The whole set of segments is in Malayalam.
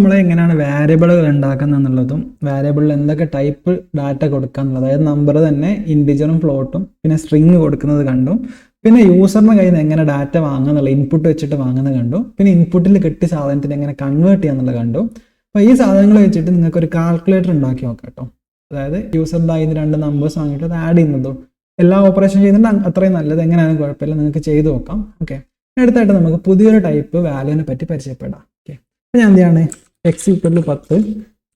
നമ്മൾ എങ്ങനെയാണ് വേരിയബിളുകൾ ഉണ്ടാക്കുന്നത് എന്നുള്ളതും വേരിയബിളിൽ എന്തൊക്കെ ടൈപ്പ് ഡാറ്റ കൊടുക്കുക എന്നുള്ളത്, അതായത് നമ്പർ തന്നെ ഇൻറ്റിജറും ഫ്ലോട്ടും പിന്നെ സ്ട്രിങ് കൊടുക്കുന്നത് കണ്ടു. പിന്നെ യൂസറിന്റെ കയ്യിൽ നിന്ന് എങ്ങനെ ഡാറ്റ വാങ്ങുന്നുള്ള ഇൻപുട്ട് വെച്ചിട്ട് വാങ്ങുന്നത് കണ്ടു. പിന്നെ ഇൻപുട്ടിൽ കിട്ടിയ സാധനത്തിന് എങ്ങനെ കൺവേർട്ട് ചെയ്യാന്നുള്ളത് കണ്ടു. അപ്പോൾ ഈ സാധനങ്ങൾ വെച്ചിട്ട് നിങ്ങൾക്ക് ഒരു കാൽക്കുലേറ്റർ ഉണ്ടാക്കി നോക്കാം കേട്ടോ. അതായത് യൂസറിൻ്റെ കയ്യിൽ നിന്ന് 2 നമ്പേഴ്സ് വാങ്ങിയിട്ട് അത് ആഡ് ചെയ്യുന്നതും എല്ലാ ഓപ്പറേഷൻ ചെയ്യുന്നുണ്ട് അത്രയും നല്ലത്, എങ്ങനെയാണ് കുഴപ്പമില്ല, നിങ്ങൾക്ക് ചെയ്ത് നോക്കാം. ഓക്കെ, അടുത്തായിട്ട് നമുക്ക് പുതിയൊരു ടൈപ്പ് വാല്യൂവിനെ പറ്റി പരിചയപ്പെടാം. ഓക്കെ, അപ്പോൾ ഞാൻ എന്ത് ചെയ്യാണ്, x = 10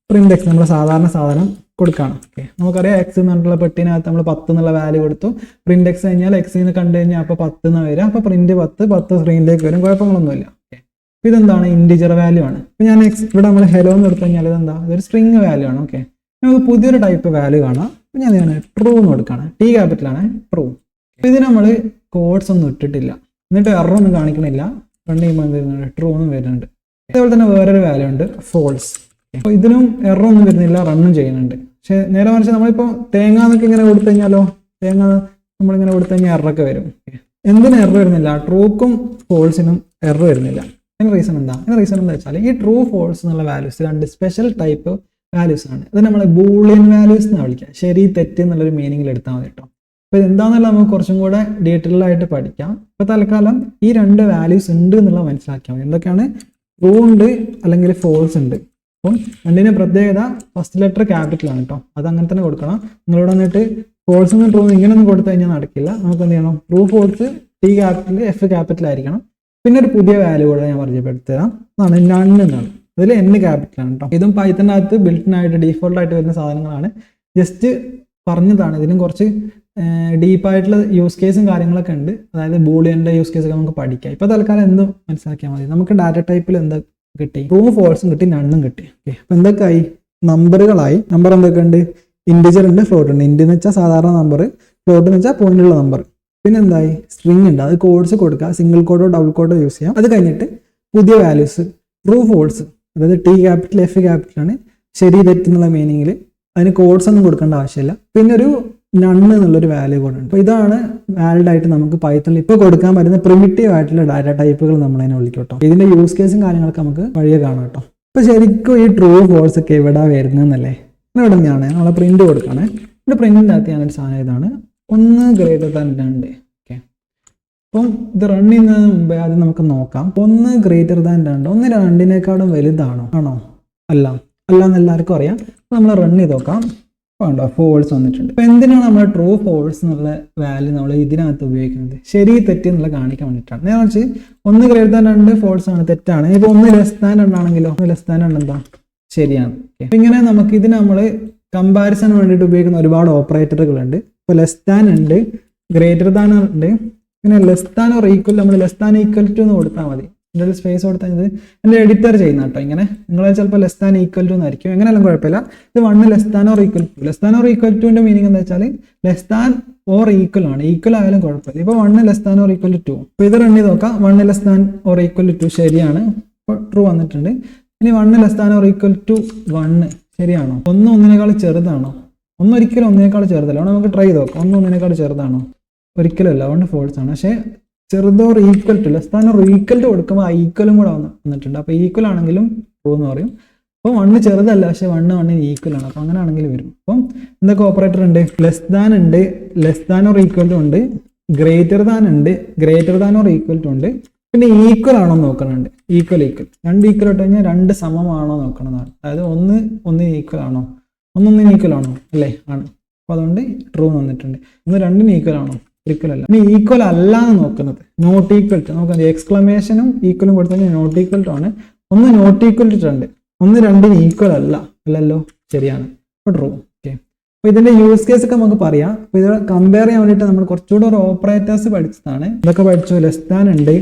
പ്രിന്റ് x നമ്മൾ സാധാരണ സാധനം കൊടുക്കുകയാണ്. ഓക്കെ, നമുക്കറിയാം x എന്ന് പറഞ്ഞിട്ടുള്ള പെട്ടിനകത്ത് നമ്മൾ 10 എന്നുള്ള വാല്യൂ കൊടുത്തു. പ്രിന്റ് x കഴിഞ്ഞാൽ x എന്ന് കണ്ടു കഴിഞ്ഞാൽ അപ്പോൾ 10 എന്നാണ് വരിക. അപ്പോൾ പ്രിന്റ് 10 സ്ക്രീനിലേക്ക് വരും, കുഴപ്പങ്ങളൊന്നുമില്ല. ഓക്കെ, അപ്പോൾ ഇതെന്താണ്, ഇൻറ്റിജർ വാല്യൂ ആണ്. ഇപ്പോൾ ഞാൻ x ഇവിടെ നമ്മൾ ഹെലോ എന്ന് എടുത്തു കഴിഞ്ഞാൽ ഇതെന്താ, ഇതൊരു സ്ട്രിങ് വാല്യൂ ആണ്. ഓക്കെ, നമുക്ക് പുതിയൊരു ടൈപ്പ് വാല്യൂ കാണാം. അപ്പോൾ ഞാൻ ട്രൂ എന്ന് കൊടുക്കുകയാണ്, T ക്യാപിറ്റലാണ് ട്രൂ. ഇതിന് നമ്മൾ കോഡ്സ് ഒന്നും ഇട്ടിട്ടില്ല, എന്നിട്ട് എറർ ഒന്നും കാണിക്കണില്ല, റൺ ചെയ്യുമ്പോൾ വരുന്നുണ്ട് ട്രൂ എന്നും വരുന്നുണ്ട്. അതേപോലെ തന്നെ വേറൊരു വാല്യൂ ഉണ്ട് ഫോൾസ്. അപ്പോൾ ഇതിനും എറർ ഒന്നും വരുന്നില്ല, റണ്ണും ചെയ്യുന്നുണ്ട്. പക്ഷേ നേരെ മറിച്ച് നമ്മളിപ്പോൾ തേങ്ങ എന്നൊക്കെ ഇങ്ങനെ കൊടുത്തു കഴിഞ്ഞാലോ, തേങ്ങ നമ്മളിങ്ങനെ കൊടുത്തു കഴിഞ്ഞാൽ എററൊക്കെ വരും. എന്തിനും എറർ വരുന്നില്ല, ട്രൂക്കും ഫോൾസിനും എറർ വരുന്നില്ല. അതിന് റീസൺ എന്താ, അതിന് റീസൺ എന്താ വെച്ചാൽ ഈ ട്രൂ ഫോൾസ് എന്നുള്ള വാല്യൂസ് 2 സ്പെഷ്യൽ ടൈപ്പ് വാല്യൂസ് ആണ്. അത് നമ്മൾ ബൂളിയൻ വാല്യൂസ് എന്നാണ് വിളിക്കുക. ശരി തെറ്റ് എന്നുള്ളൊരു മീനിങ്ങിൽ എടുത്താൽ മതി കേട്ടോ. അപ്പോൾ ഇതെന്താണെന്നുള്ള നമുക്ക് കുറച്ചും കൂടെ ഡീറ്റെയിൽ ആയിട്ട് പഠിക്കാം. ഇപ്പോൾ തൽക്കാലം ഈ 2 വാല്യൂസ് ഉണ്ട് എന്നുള്ളത് മനസ്സിലാക്കിയാൽ മതി. എന്തൊക്കെയാണ്, ട്രൂ ഉണ്ട് അല്ലെങ്കിൽ ഫോൾസ് ഉണ്ട്. അപ്പം രണ്ടിൻ്റെ പ്രത്യേകത ഫസ്റ്റ് ലെറ്റർ ക്യാപിറ്റലാണ് കേട്ടോ, അത് അങ്ങനെ തന്നെ കൊടുക്കണം. നിങ്ങളോട് വന്നിട്ട് ഫോൾസ് എന്നും ട്രൂ ഇങ്ങനെയൊന്നും കൊടുത്തു കഴിഞ്ഞാൽ നടക്കില്ല. നമുക്ക് എന്ത് ചെയ്യണം, true false T capital F capital ആയിരിക്കണം. പിന്നെ ഒരു പുതിയ വാല്യൂ കൂടെ ഞാൻ പരിചയപ്പെടുത്തി തരാം, അതാണ് നൺ എന്നാണ്. ഇതിൽ N ക്യാപിറ്റലാണ് കേട്ടോ. ഇതും പൈത്തണിനകത്ത് ബിൽറ്റിനായിട്ട് ഡീഫോൾട്ടായിട്ട് വരുന്ന സാധനങ്ങളാണ്. ജസ്റ്റ് പറഞ്ഞതാണ്, ഇതിനും കുറച്ച് ഡീപ്പായിട്ടുള്ള യൂസ് കേസും കാര്യങ്ങളൊക്കെ ഉണ്ട്. അതായത് ബൂളിയൻ്റെ യൂസ് കേസൊക്കെ നമുക്ക് പഠിക്കാം. ഇപ്പോൾ തൽക്കാലം എന്തും മനസ്സിലാക്കിയാൽ മതി. നമുക്ക് ഡാറ്റ ടൈപ്പിൽ എന്താ കിട്ടി, ട്രൂ ഫോൾസും കിട്ടി, നണ്ണും കിട്ടി. ഓക്കെ, അപ്പോൾ എന്തൊക്കെയായി, നമ്പറുകളായി. നമ്പർ എന്തൊക്കെ ഉണ്ട്, ഇൻറ്റിജർ ഉണ്ട്, ഫ്ലോട്ട് ഉണ്ട്. ഇൻറ്റ് എന്ന് വെച്ചാൽ സാധാരണ നമ്പർ, ഫ്ലോട്ട് എന്ന് വെച്ചാൽ പോയിന്റുള്ള നമ്പർ. പിന്നെ എന്തായി, സ്ട്രിങ് ഉണ്ട്, അത് കോഡ്സ് കൊടുക്കുക, സിംഗിൾ കോഡോ ഡബിൾ കോഡോ യൂസ് ചെയ്യാം. അത് കഴിഞ്ഞിട്ട് പുതിയ വാല്യൂസ് ട്രൂ ഫോൾസ്, അതായത് T ക്യാപിറ്റൽ F ക്യാപിറ്റലാണ്, ശരി തെറ്റ് എന്നുള്ള മീനിങ്ങിൽ. അതിന് കോഡ്സ് ഒന്നും കൊടുക്കേണ്ട ആവശ്യമില്ല. പിന്നെ ഒരു നണ്ണ് എന്നുള്ളൊരു വാല്യൂ കൂടെ ഉണ്ട്. അപ്പോൾ ഇതാണ് വാലിഡ് ആയിട്ട് നമുക്ക് പൈത്തണിൽ ഇപ്പോൾ കൊടുക്കാൻ പറ്റുന്ന പ്രിമിറ്റീവ് ആയിട്ടുള്ള ഡാറ്റ ടൈപ്പുകൾ നമ്മളതിനെ വിളിക്കും കേട്ടോ. ഇതിന്റെ യൂസ് കേസും കാര്യങ്ങളൊക്കെ നമുക്ക് വഴിയെ കാണാം കേട്ടോ. അപ്പോൾ ശരിക്കും ഈ ട്രൂ ഫോൾസ് ഒക്കെ എവിടെ വരുന്നതെന്നല്ലേ, ഇവിടെ തന്നെയാണ് നമ്മളെ പ്രിന്റ് കൊടുക്കുകയാണ്. ഇവിടെ പ്രിന്റിൻ്റെ അകത്ത് ഞാനൊരു സാധനം ഇതാണ് 1 > 2. ഓക്കെ, അപ്പം ഇത് റൺ ചെയ്യുന്നതിന് മുമ്പേ ആദ്യം നമുക്ക് നോക്കാം. 1 > 2, 1 2-നേക്കാളും വലുതാണോ, ആണോ, അല്ല എന്ന് എല്ലാവർക്കും അറിയാം. അപ്പോൾ നമ്മൾ റൺ ചെയ്ത് നോക്കാം. ഉണ്ടോ, ഫോൾസ് വന്നിട്ടുണ്ട്. അപ്പോൾ എന്തിനാണ് നമ്മൾ ട്രൂ ഫോൾസ് എന്നുള്ള വാല്യൂ നമ്മൾ ഇതിനകത്ത് ഉപയോഗിക്കുന്നത്, ശരി തെറ്റ് എന്നുള്ള കാണിക്കാൻ വേണ്ടിയിട്ടാണ്. നേരെ വെച്ച് 1 > 2 ഫോൾസ് ആണ്, തെറ്റാണ്. ഇപ്പോൾ 1 <2 ആണെങ്കിലോ, 1 <2 എന്താ, ശരിയാണ്. അപ്പോൾ ഇങ്ങനെ നമുക്ക് ഇതിന് നമ്മൾ കമ്പാരിസൺ വേണ്ടിയിട്ട് ഉപയോഗിക്കുന്ന ഒരുപാട് ഓപ്പറേറ്ററുകളുണ്ട്. ഇപ്പോൾ ലെസ് ദാൻ ഉണ്ട്, ഗ്രേറ്റർ ദാൻ ഉണ്ട്, പിന്നെ ലെസ് ദാൻ ഓർ ഈക്വൽ, നമ്മൾ ലെസ് ദാൻ ഈക്വൽ ടു എന്ന് കൊടുത്താൽ മതി. എൻ്റെ ഒരു സ്പേസ് കൊടുത്താൽ ഇത് എൻ്റെ എഡിറ്റർ ചെയ്യുന്ന കേട്ടോ. ഇങ്ങനെ നിങ്ങൾ ചിലപ്പോൾ ലെസ് ദാൻ ഈക്വൽ ടു എന്നായിരിക്കും, എങ്ങനെയാലും കുഴപ്പമില്ല. ഇത് 1 less than or equal to. Less than or equal ടുവിൻ്റെ മീനിങ് എന്താ വെച്ചാൽ ലെസ് ദാൻ ഓർ ഈക്വൽ ആണ്, ഈക്വൽ ആയാലും കുഴപ്പമില്ല. ഇപ്പോൾ 1 less than or equal to. അപ്പോൾ ഇത് റൺ ചെയ്ത് നോക്കാം. 1 less than or equal to ശരിയാണ്, ഇപ്പോൾ ട്രൂ വന്നിട്ടുണ്ട്. ഇനി 1 less than or equal to 1 ശരിയാണോ, 1 1-നേക്കാൾ ചെറുതാണോ, 1 ഒരിക്കലും 1-നേക്കാൾ ചെറുതല്ല. അവിടെ നമുക്ക് ട്രൈ ചെയ്ത് നോക്കാം. 1 1-നേക്കാൾ ചെറുതാണോ, ഒരിക്കലും അല്ല, 1 ഫോൾസ് ആണ്. പക്ഷേ ചെറുതോ equal to, less than or equal to കൊടുക്കുമ്പോൾ ആ ഈക്വലും കൂടെ വന്നിട്ടുണ്ട്. അപ്പോൾ ഈക്വൽ ആണെങ്കിലും ട്രൂ എന്ന് പറയും. അപ്പോൾ 1 ചെറുതല്ല, പക്ഷേ 1 ഈക്വൽ ആണ്. അപ്പോൾ അങ്ങനെ ആണെങ്കിലും വരും. അപ്പം എന്തൊക്കെ ഓപ്പറേറ്റർ ഉണ്ട്, ലെസ് ദാൻ ഉണ്ട്, less than or equal to ഉണ്ട്, ഗ്രേറ്റർ ദാൻ ഉണ്ട്, greater than or equal to ഉണ്ട്. പിന്നെ ഈക്വൽ ആണോ നോക്കുന്നുണ്ട്, ഈക്വൽ 2 ഈക്വൽ ഇട്ട് കഴിഞ്ഞാൽ 2 സമമാണോ നോക്കണമെന്നാണ്. അതായത് 1 ഈക്വൽ ആണോ, 1 ഈക്വൽ ആണോ, അല്ലേ, ആണ്. അപ്പോൾ അതുകൊണ്ട് ട്രൂ വന്നിട്ടുണ്ട്. 2 ഈക്വൽ ആണോ, ഒരിക്കലും അല്ല. ഇനി ഈക്വൽ അല്ല എന്ന് നോക്കുന്നത്, നോട്ട് ഈക്വൽ ടു നോക്കുന്നത്, എക്സ്ക്ലമേഷനും ഈക്വലും കൊടുത്തു കഴിഞ്ഞാൽ നോട്ട് ഈക്വൽ ടു ആണ്. 1 നോട്ട് ഈക്വൽ ടു 2, 1 2 ഈക്വൽ അല്ലല്ലോ, ശരിയാണ്. അപ്പോൾ ട്രൂ. ഓക്കെ, അപ്പോൾ ഇതിന്റെ യൂസ് കേസ് ഒക്കെ നമുക്ക് പറയാം. അപ്പോൾ ഇത് കമ്പയർ ചെയ്യാൻ വേണ്ടിയിട്ട് നമ്മൾ കുറച്ചുകൂടെ ഒരു ഓപ്പറേറ്റേഴ്സ് പഠിച്ചതാണ്. ഇതൊക്കെ പഠിച്ചു. ലെസ് ദാൻ ഉണ്ട്,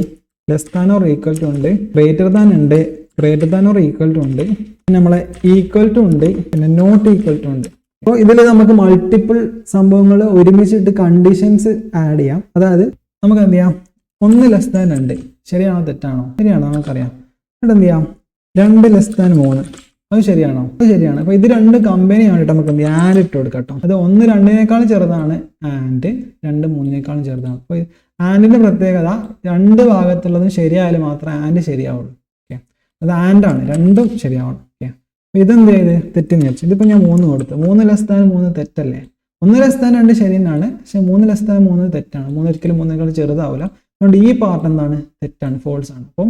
less than or equal to ഉണ്ട്, ഗ്രേറ്റർ ദാൻ ഉണ്ട്, greater than or equal to ഉണ്ട്, പിന്നെ നമ്മളെ ഈക്വൽ ടു ഉണ്ട്, പിന്നെ നോട്ട് ഈക്വൽ ടു ഉണ്ട്. അപ്പോൾ ഇതിൽ നമുക്ക് മൾട്ടിപ്പിൾ സംഭവങ്ങൾ ഒരുമിച്ചിട്ട് കണ്ടീഷൻസ് ആഡ് ചെയ്യാം. അതായത് നമുക്ക് എന്ത് ചെയ്യാം, 1 ലെസ് ദാൻ 2 ശരിയാണോ തെറ്റാണോ, ശരിയാണോ നമുക്കറിയാം. എന്നിട്ട് എന്ത് ചെയ്യാം, 2 ലെസ് ദാൻ 3 അത് ശരിയാണോ, അത് ശരിയാണ്. അപ്പോൾ ഇത് 2 കമ്പനി വേണ്ടിയിട്ട് നമുക്ക് എന്ത് ചെയ്യാം, ആൻഡ് ഇട്ട് കൊടുക്കാം കേട്ടോ. അത് 1 2-നേക്കാളും ചെറുതാണ്, ആൻഡ് 2 3-നേക്കാളും ചെറുതാണ്. അപ്പോൾ ആൻഡിന്റെ പ്രത്യേകത 2 ഭാഗത്തുള്ളതും ശരിയായാലും മാത്രമേ ആൻഡ് ശരിയാവുള്ളൂ. ഓക്കെ, അത് ആൻഡ് ആണ്, രണ്ടും ശരിയാവണം. ഓക്കെ, ഇതെന്ത് ചെയ്ത് തെറ്റെന്ന് വെച്ചു. ഇതിപ്പോൾ ഞാൻ 3 കൊടുത്തു. 3 തെറ്റല്ലേ? 1 ശരി തന്നെയാണ്, പക്ഷെ 3 തെറ്റാണ്. 3 ഒരിക്കലും 3 ചെറുതാവില്ല. അതുകൊണ്ട് ഈ പാർട്ട് എന്താണ്? തെറ്റാണ്, ഫോൾസ് ആണ്. അപ്പം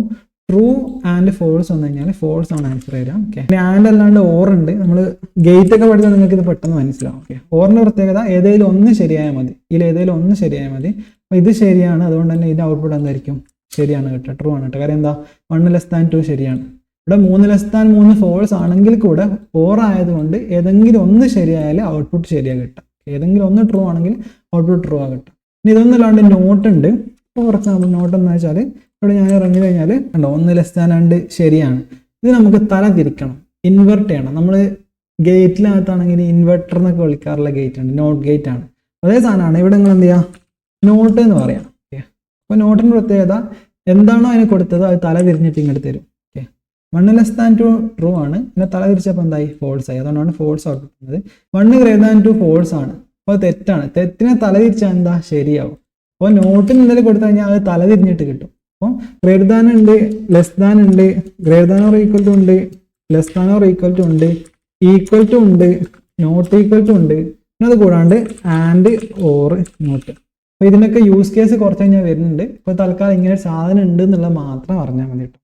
ട്രൂ ആൻഡ് ഫോൾസ് വന്നു കഴിഞ്ഞാൽ ഫോൾസ് ആണ് ആൻസർ വരിക. ഓക്കെ, ആൻഡ് അല്ലാണ്ട് ഓർ ഉണ്ട്. നമ്മൾ ഗേറ്റ് ഒക്കെ പഠിച്ചാൽ നിങ്ങൾക്ക് ഇത് പെട്ടെന്ന് മനസ്സിലാവും. ഓക്കെ, ഓറിന്റെ പ്രത്യേകത ഏതെങ്കിലും ഒന്ന് ശരിയായാൽ മതി. ഇതിൽ ഏതെങ്കിലും ഒന്ന് ശരിയായാൽ മതി. അപ്പോൾ ഇത് ശരിയാണ്, അതുകൊണ്ട് തന്നെ ഇതിന്റെ ഔട്ട്പുട്ട് എന്തായിരിക്കും? ശരിയാണ് കേട്ടോ, ട്രൂ ആണ് കേട്ടോ. കാര്യം എന്താ? 1 <2 ശരിയാണ്. ഇവിടെ 3 ഫോൾസ് ആണെങ്കിൽ കൂടെ ഓർ ആയതുകൊണ്ട് ഏതെങ്കിലും ഒന്ന് ശരിയായാലും ഔട്ട്പുട്ട് ശരിയാ കിട്ടുക. ഏതെങ്കിലും ഒന്ന് ട്രൂ ആണെങ്കിൽ ഔട്ട്പുട്ട് ട്രൂ ആ കിട്ടുക. ഇനി ഇതൊന്നല്ലാണ്ട് നോട്ട് ഉണ്ട്. ഫോർ എക്സാമ്പിൾ നോട്ട് എന്ന് വെച്ചാൽ ഇവിടെ ഞാൻ ഇറങ്ങി കഴിഞ്ഞാൽ കണ്ടോ 1 <2 ശരിയാണ്. ഇത് നമുക്ക് തല തിരിക്കണം, ഇൻവെർട്ട് ചെയ്യണം. നമ്മൾ ഗേറ്റിനകത്താണെങ്കിൽ ഇൻവെർട്ടർ എന്നൊക്കെ വിളിക്കാറുള്ള ഗേറ്റ് ഉണ്ട്, നോട്ട് ഗേറ്റ് ആണ്. അതേ സാധനമാണ് ഇവിടെ നിങ്ങൾ എന്ത് ചെയ്യുക? നോട്ട് എന്ന് പറയാം. ഓക്കെ, അപ്പോൾ നോട്ടിൻ്റെ പ്രത്യേകത എന്താണോ അതിന് കൊടുത്തത് അത് തല തിരിഞ്ഞിട്ട് ഇങ്ങോട്ട് തരും. 1 <2 ട്രൂ ആണ്, പിന്നെ തല തിരിച്ചപ്പോൾ എന്തായി? ഫോൾസ് ആയി. അതുകൊണ്ടാണ് ഫോൾസ് ഔട്ട് കിട്ടുന്നത്. 1 <2 ഫോൾസ് ആണ്, അപ്പോൾ തെറ്റാണ്. തെറ്റിനെ തല തിരിച്ചാൽ എന്താ? ശരിയാവും. അപ്പോൾ നോട്ടിന് എന്തെങ്കിലും കൊടുത്തു കഴിഞ്ഞാൽ അത് തല തിരിഞ്ഞിട്ട് കിട്ടും. അപ്പോൾ ഗ്രേറ്റർ ദാൻ ഉണ്ട്, ലെസ് ദാൻ ഉണ്ട്, greater than or equal to ഉണ്ട്, less than or equal to ഉണ്ട്, ഈക്വൽ ടു ഉണ്ട്, നോട്ട് ഈക്വൽ ടു ഉണ്ട്, പിന്നെ അത് കൂടാണ്ട് ആൻഡ് ഓർ നോട്ട്. അപ്പോൾ ഇതിനൊക്കെ യൂസ് കേസ് കുറച്ച് കഴിഞ്ഞാൽ വരുന്നുണ്ട്. ഇപ്പോൾ തൽക്കാലം ഇങ്ങനെ ഒരു സാധനം ഉണ്ട് എന്നുള്ളത് മാത്രം അറിഞ്ഞാൽ മതി കേട്ടോ.